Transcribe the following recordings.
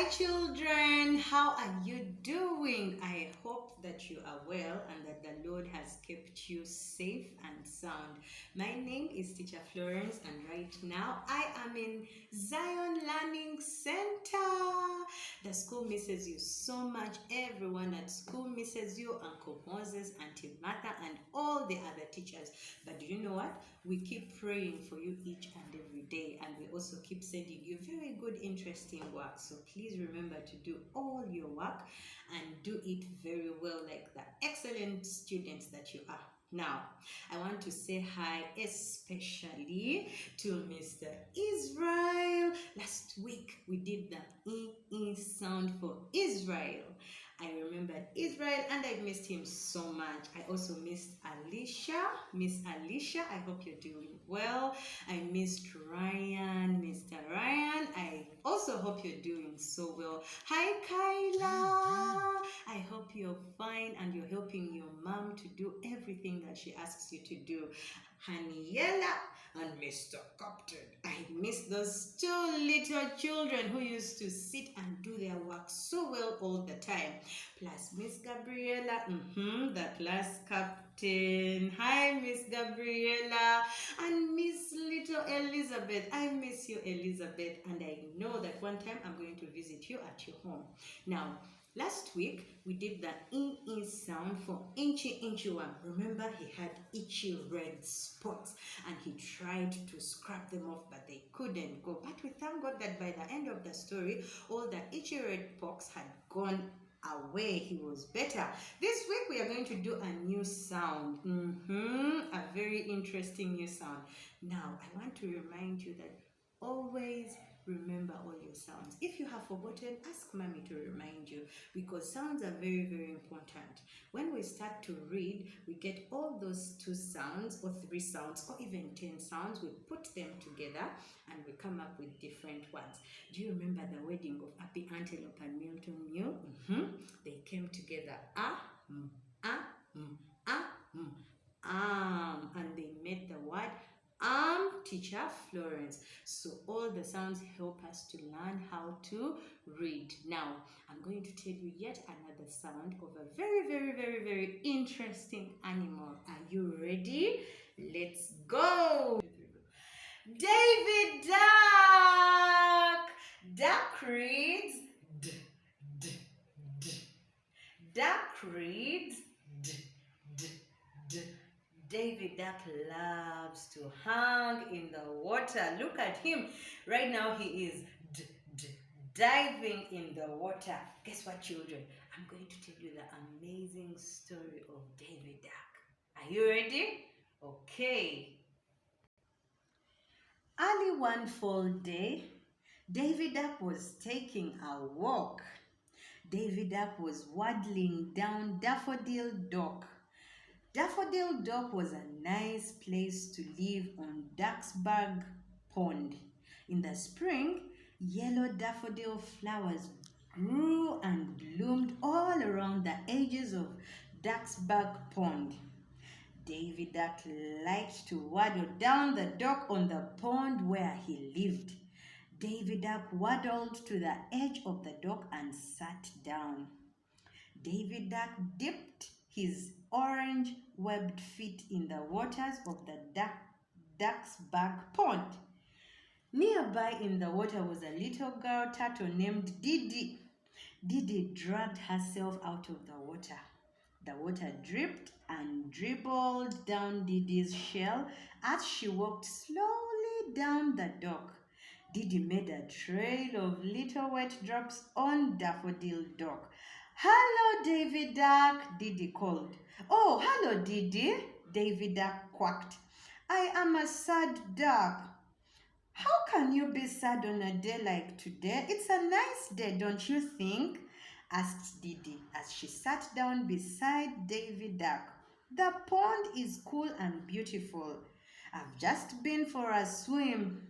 Hi children, how are you doing? I hope that you are well and that the Lord has kept you safe and sound. My name is Teacher Florence and right now I am in Zion Learning Center. The school misses you so much. Everyone at school misses you, Uncle Moses, Auntie Martha, and all the other teachers. But do you know what? We keep praying for you each and every day, and we also keep sending you very good, interesting work. So please remember to do all your work and do it very well, like the excellent students that you are. Now, I want to say hi especially to Mr. Israel. Last week we did the E sound for Israel. I remembered Israel and I missed him so much. I also missed Alicia. Miss Alicia, I hope you're doing well. I missed Ryan, Mr. Ryan. I also hope you're doing so well. Hi, Kyla. I hope you're fine and you're helping your mom to do everything that she asks you to do. Haniela and Mr. Captain. I miss those two little children who used to sit and do their work so well all the time. Plus Miss Gabriela, the class captain. Hi, Miss Gabriela. And Miss Little Elizabeth. I miss you, Elizabeth. And I know that one time I'm going to visit you at your home. Now, last week, we did the E sound for Inchy One. Remember, he had itchy red spots and he tried to scrub them off, but they couldn't go. But we thank God that by the end of the story, all the itchy red pox had gone away. He was better. This week, we are going to do a new sound. A very interesting new sound. Now, I want to remind you that always remember all your sounds. If you have forgotten, ask mommy to remind you, because sounds are very, very important. When we start to read, we get all those 2 sounds or 3 sounds or even 10 sounds. We put them together and we come up with different words. Do you remember the wedding of Happy Antelope and Milton Mule? They came together, and they made the word Teacher Florence. So all the sounds help us to learn how to read. Now, I'm going to tell you yet another sound of a very, very, very, very interesting animal. Are you ready? Let's go! David Duck! Duck reads d, d, d. Duck reads d, d, d. David Duck loves to hang in the water. Look at him. Right now he is diving in the water. Guess what, children? I'm going to tell you the amazing story of David Duck. Are you ready? Okay. Early one fall day, David Duck was taking a walk. David Duck was waddling down Daffodil Dock. Daffodil Dock was a nice place to live on Ducksburg Pond. In the spring, yellow daffodil flowers grew and bloomed all around the edges of Ducksburg Pond. David Duck liked to waddle down the dock on the pond where he lived. David Duck waddled to the edge of the dock and sat down. David Duck dipped his orange webbed feet in the waters of the Ducksburg Pond. Nearby in the water was a little girl turtle named Didi. Didi dragged herself out of the water. The water dripped and dribbled down Didi's shell as she walked slowly down the dock. Didi made a trail of little wet drops on Daffodil Dock. "Hello, David Duck," Didi called. "Oh, hello, Didi," David Duck quacked. "I am a sad duck." "How can you be sad on a day like today? It's a nice day, don't you think?" asked Didi as she sat down beside David Duck. "The pond is cool and beautiful. I've just been for a swim."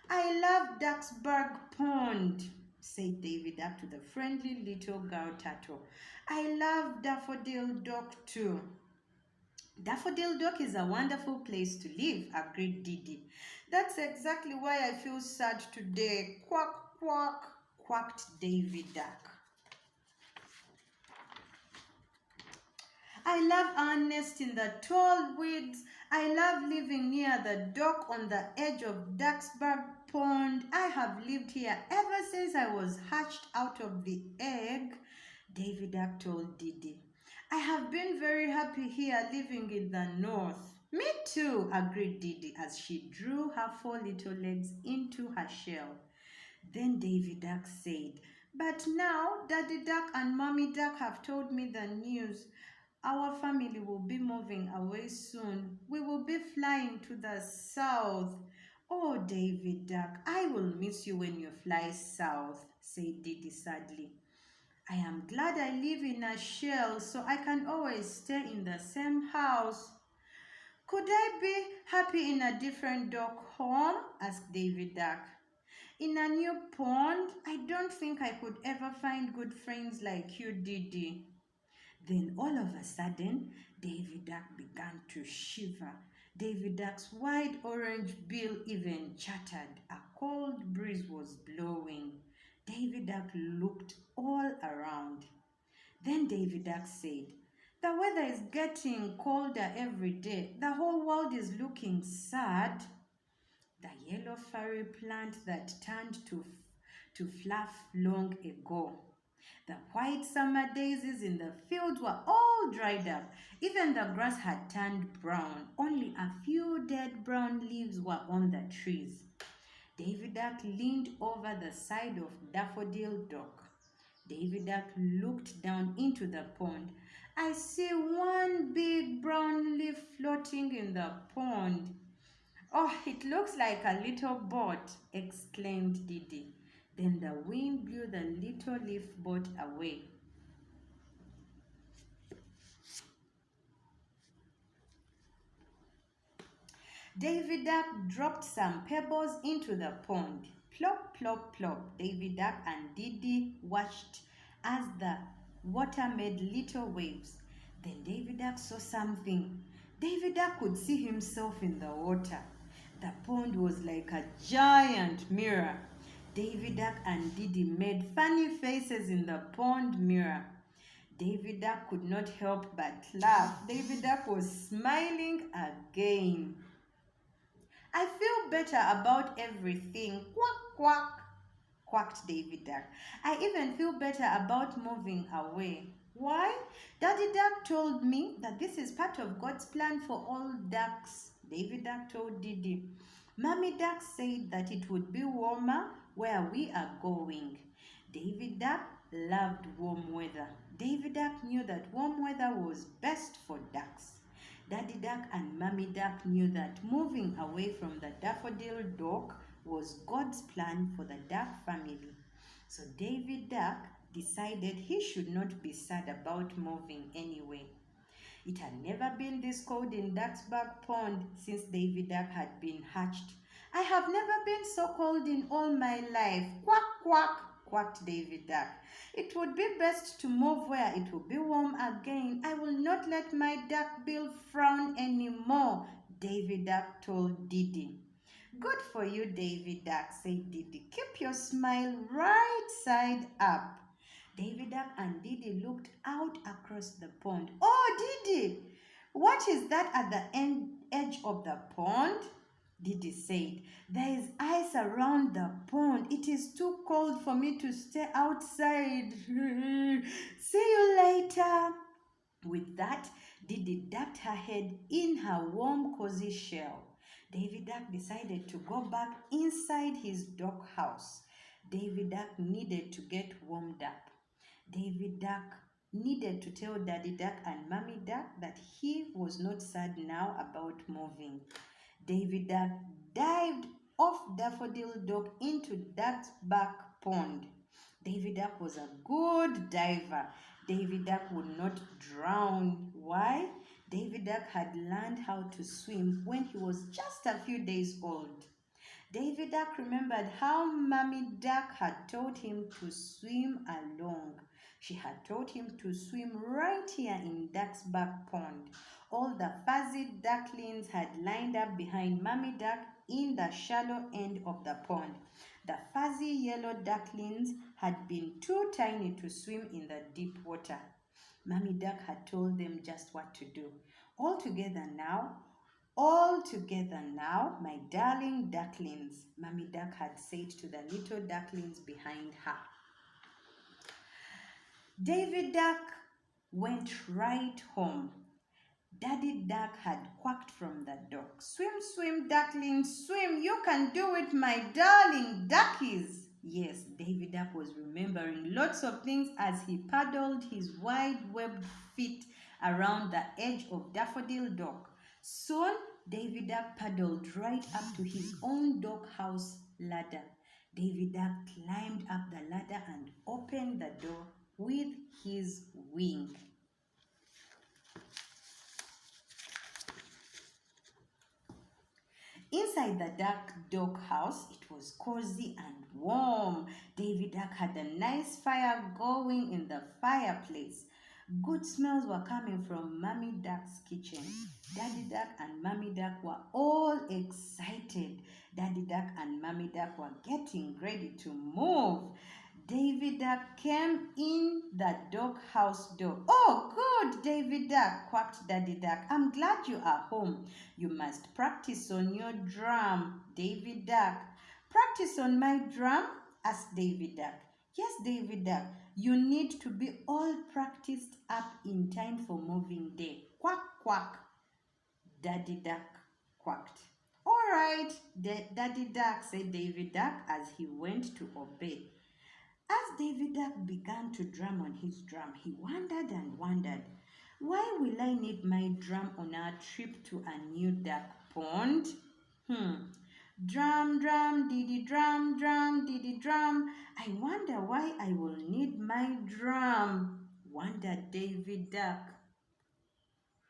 "I love Ducksburg Pond," said David Duck to the friendly little girl turtle. "I love Daffodil Dock too." "Daffodil Dock is a wonderful place to live," agreed Didi. "That's exactly why I feel sad today. Quack, quack, quacked Davy Duck. I love our nest in the tall weeds. I love living near the dock on the edge of Ducksburg Pond. I have lived here ever since I was hatched out of the egg, Davy Duck told Didi. I have been very happy here living in the north. Me too, agreed Didi as she drew her 4 little legs into her shell. Then Davy Duck said, but now Daddy Duck and Mommy Duck have told me the news. Our family will be moving away soon. We will be flying to the south. Oh, Davy Duck, I will miss you when you fly south, said Didi sadly. I am glad I live in a shell so I can always stay in the same house. Could I be happy in a different duck home? Asked Davy Duck. In a new pond? I don't think I could ever find good friends like you, Didi. Then all of a sudden, Davy Duck began to shiver. Davy Duck's wide orange bill even chattered. A cold breeze was blowing. Davy Duck looked all around. Then Davy Duck said, the weather is getting colder every day. The whole world is looking sad. The yellow furry plant that turned to fluff long ago. The white summer daisies in the fields were all dried up. Even the grass had turned brown. Only a few dead brown leaves were on the trees. Davy Duck leaned over the side of Daffodil Dock. Davy Duck looked down into the pond. I see one big brown leaf floating in the pond. Oh, it looks like a little boat, exclaimed Didi. Then the wind blew the little leaf boat away. Davy Duck dropped some pebbles into the pond. Plop, plop, plop. Davy Duck and Didi watched as the water made little waves. Then Davy Duck saw something. Davy Duck could see himself in the water. The pond was like a giant mirror. Davy Duck and Didi made funny faces in the pond mirror. Davy Duck could not help but laugh. Davy Duck was smiling again. I feel better about everything. Quack, quack, quacked Davy Duck. I even feel better about moving away. Why? Daddy Duck told me that this is part of God's plan for all ducks, Davy Duck told Didi. Mommy Duck said that it would be warmer where we are going. Davy Duck loved warm weather. Davy Duck knew that warm weather was best for ducks. Daddy Duck and Mommy Duck knew that moving away from the Daffodil Dock was God's plan for the duck family. So Davy Duck decided he should not be sad about moving anyway. It had never been this cold in Ducksburg Pond since Davy Duck had been hatched. I have never been so cold in all my life. Quack, quack, quacked Davy Duck. It would be best to move where it will be warm again. I will not let my duck bill frown anymore, Davy Duck told Didi. Good for you, Davy Duck, said Didi. Keep your smile right side up. Davy Duck and Didi looked out across the pond. Oh, Didi, what is that at the edge of the pond? Didi said. There is ice around the pond. It is too cold for me to stay outside. See you later. With that, Didi ducked her head in her warm, cozy shell. Davy Duck decided to go back inside his dog house. Davy Duck needed to get warmed up. Davy Duck needed to tell Daddy Duck and Mommy Duck that he was not sad now about moving. Davy Duck dived off Daffodil Dock into Duck's back pond. Davy Duck was a good diver. Davy Duck would not drown. Why? Davy Duck had learned how to swim when he was just a few days old. Davy Duck remembered how Mommy Duck had taught him to swim along. She had taught him to swim right here in Duck's back pond. All the fuzzy ducklings had lined up behind Mommy Duck in the shallow end of the pond. The fuzzy yellow ducklings had been too tiny to swim in the deep water. Mummy Duck had told them just what to do. All together now, my darling ducklings, Mummy Duck had said to the little ducklings behind her. Davy Duck went right home. Daddy Duck had quacked from the dock. Swim, swim, ducklings, swim. You can do it, my darling duckies. Yes, Davy Duck was remembering lots of things as he paddled his wide-webbed feet around the edge of Daffodil Dock. Soon, Davy Duck paddled right up to his own doghouse ladder. Davy Duck climbed up the ladder and opened the door with his wing. Inside the duck doghouse, it was cozy and warm. Davy Duck had a nice fire going in the fireplace. Good smells were coming from Mummy Duck's kitchen. Daddy Duck and Mummy Duck were all excited. Daddy Duck and Mummy Duck were getting ready to move. Davy Duck came in the doghouse door. "Oh, good, Davy Duck," quacked Daddy Duck. "I'm glad you are home. You must practice on your drum, Davy Duck." "Practice on my drum?" asked Davy Duck. "Yes, Davy Duck. You need to be all practiced up in time for moving day." "Quack, quack," Daddy Duck quacked. "All right, Daddy Duck," said Davy Duck as he went to obey. As Davy Duck began to drum on his drum, he wondered and wondered, "Why will I need my drum on our trip to a new duck pond? Drum, drum, diddy drum, drum, diddy drum. I wonder why I will need my drum," wondered Davy Duck.